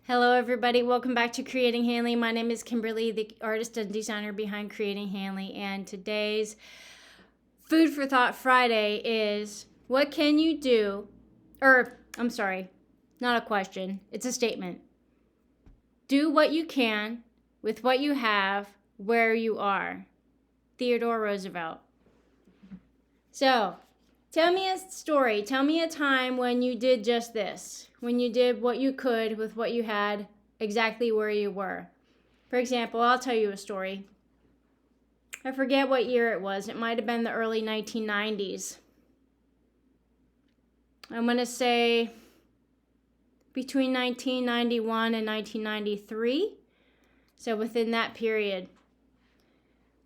Hello everybody, welcome back to Creating Hanley. My name is Kimberly, the artist and designer behind Creating Hanley, and today's Food for Thought Friday is, what can you do, not a question, it's a statement. Do what you can with what you have where you are. Theodore Roosevelt. So, tell me a story. Tell me a time when you did just this. When you did what you could with what you had exactly where you were. For example, I'll tell you a story. I forget what year it was. It might have been the early 1990s. I'm going to say between 1991 and 1993. So within that period.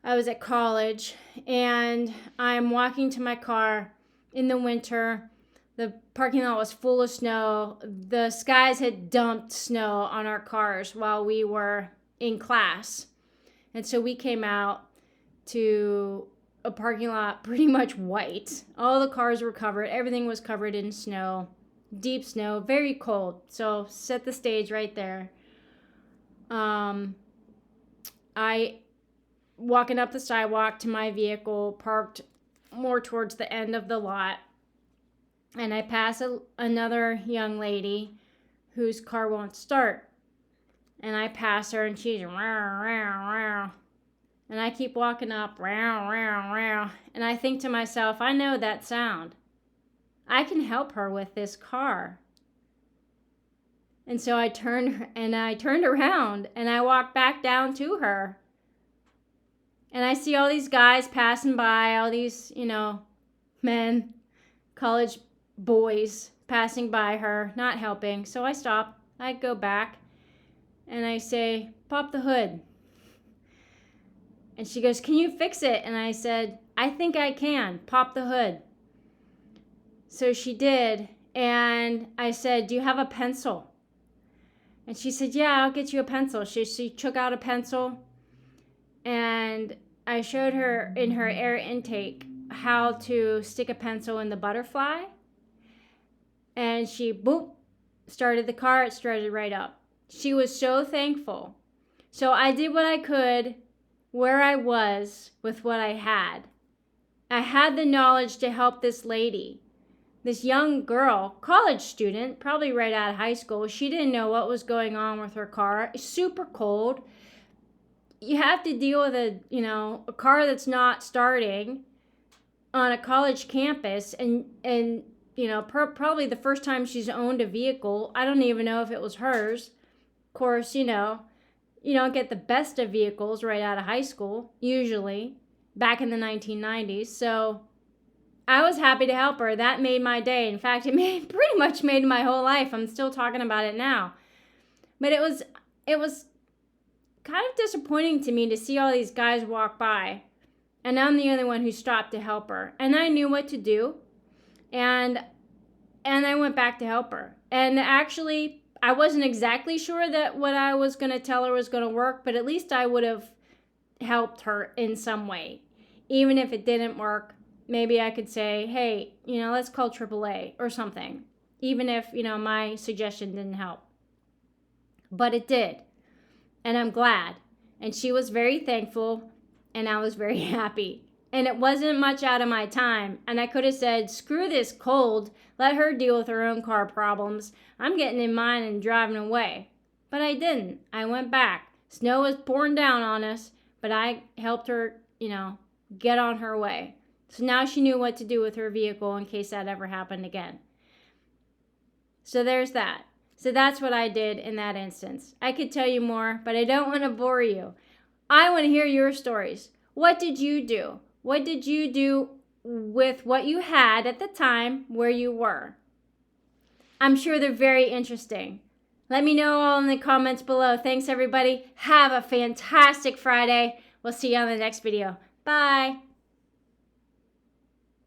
I was at college and I'm walking to my car in the winter. The parking lot was full of snow. The skies had dumped snow on our cars while we were in class. And so we came out to a parking lot pretty much white. All the cars were covered. Everything was covered in snow. Deep snow, very cold. So set the stage right there. I walking up the sidewalk to my vehicle, parked more towards the end of the lot. And I pass another young lady whose car won't start. And I pass her and she's row, row, row. And I keep walking up, row, row, row. And I think to myself, I know that sound. I can help her with this car. And so I turned around and I walked back down to her. And I see all these guys passing by, all these, men, college boys passing by her, not helping. So I stop. I go back and I say, pop the hood. And she goes, can you fix it? And I said, I think I can. Pop the hood. So she did. And I said, do you have a pencil? And she said, yeah, I'll get you a pencil. She took out a pencil and I showed her in her air intake how to stick a pencil in the butterfly. And she, boop, started the car. It started right up. She was so thankful. So I did what I could where I was with what I had. I had the knowledge to help this lady, this young girl, college student, probably right out of high school. She didn't know what was going on with her car. It's super cold. You have to deal with a car that's not starting on a college campus and probably the first time she's owned a vehicle. I don't even know if it was hers. Of course, you don't get the best of vehicles right out of high school, usually, back in the 1990s. So I was happy to help her. That made my day. In fact, pretty much made my whole life. I'm still talking about it now. But it was kind of disappointing to me to see all these guys walk by. And I'm the only one who stopped to help her. And I knew what to do. And I went back to help her. And actually, I wasn't exactly sure that what I was going to tell her was going to work, but at least I would have helped her in some way. Even if it didn't work, maybe I could say, hey, let's call AAA or something. Even if, my suggestion didn't help. But it did. And I'm glad. And she was very thankful, and I was very happy. And it wasn't much out of my time. And I could have said, screw this cold. Let her deal with her own car problems. I'm getting in mine and driving away. But I didn't. I went back. Snow was pouring down on us, but I helped her, get on her way. So now she knew what to do with her vehicle in case that ever happened again. So there's that. So that's what I did in that instance. I could tell you more, but I don't want to bore you. I want to hear your stories. What did you do? What did you do with what you had at the time where you were? I'm sure they're very interesting. Let me know all in the comments below. Thanks, everybody. Have a fantastic Friday. We'll see you on the next video. Bye.